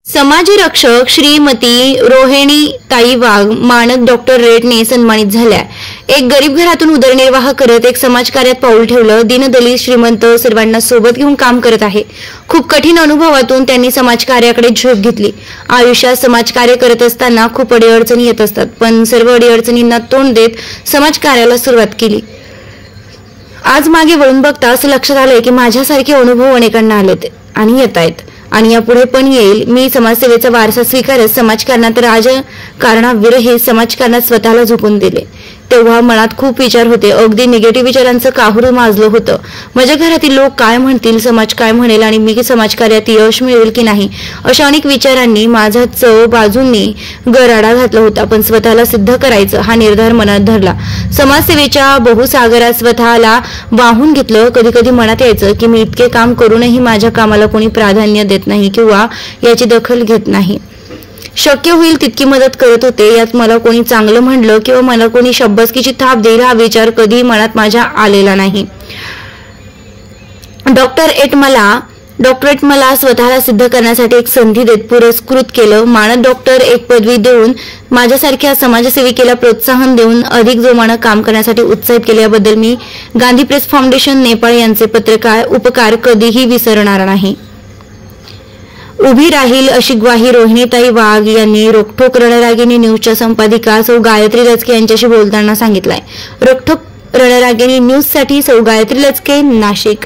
समाजरक्षक श्रीमती रोहिणीताई वाघ मानद डॉक्टरेटने सन्मानित झाल्या। एक गरीब घरातून उदरनिर्वाह करत एक समाजकार्यात पाऊल ठेवलं। दीनदलित श्रीमंत सर्वांना सोबत घेऊन काम करत आहे। खूप कठीण अनुभवातून त्यांनी समाजकार्याकडे झोप घेतली। आयुष्यात समाजकार्य करत असताना खूप अडीअडचणी येत असतात, पण सर्व अडीअडचणींना तोंड देत समाजकार्याला सुरुवात केली। आज मागे वळून बघता असं लक्षात आलंय की माझ्यासारखे अनुभव अनेकांना आलेत आणि येत आहेत आणि यापुढे पण येईल। मी समाजसेवेचा वारसा स्वीकारत समाजकारणात राजकारणाविरहित समाजकारणात स्वतःला झोकून दिले। तेव्हा मनात खूप विचार होते, अगदी निगेटिव्ह विचारांचं काहूर माजलं होतं। माझ्या घरातील लोक काय म्हणतील, समाज काय म्हणेल आणि मी समाजकार्यात यश मिळेल की नाही, अशा अनेक विचारांनी माझा बाजूंनी गराडा घातला होता। पण स्वतःला सिद्ध करायचं हा निर्धार मनात धरला। समाजसेवेच्या बहुसागरात स्वतःला वाहून घेतलं। कधी कधी मनात यायचं की मी इतके काम करूनही माझ्या कामाला कोणी प्राधान्य देत नाही किंवा याची दखल घेत नाही। शक्य होईल तितकी मदत करत होते। यात मला कोणी चांगलं म्हणलं किंवा मला कोणी शब्बसकीची थाप देईल हा विचार कधी मनात माझ्या आलेला नाही। डॉक्टरेट मला स्वतःला सिद्ध करण्यासाठी एक संधी देत पुरस्कृत केलं। मानद डॉक्टर एक पदवी देऊन माझ्यासारख्या समाजसेविकेला प्रोत्साहन देऊन अधिक जोमानं काम करण्यासाठी उत्साहित केले। याबद्दल मी गांधी प्रेस फाउंडेशन नेपाळ यांचे उपकार कधीही विसरणार नाही। उभी राहील अशी ग्वाही रोहिणीताई वाघ यांनी रोखठोक रणरागिणी न्यूजच्या संपादिका सौ गायत्री लचके यांच्याशी बोलताना सांगितलंय। रोखठोक रणरागिणी न्यूजसाठी सौ गायत्री लचके, नाशिक।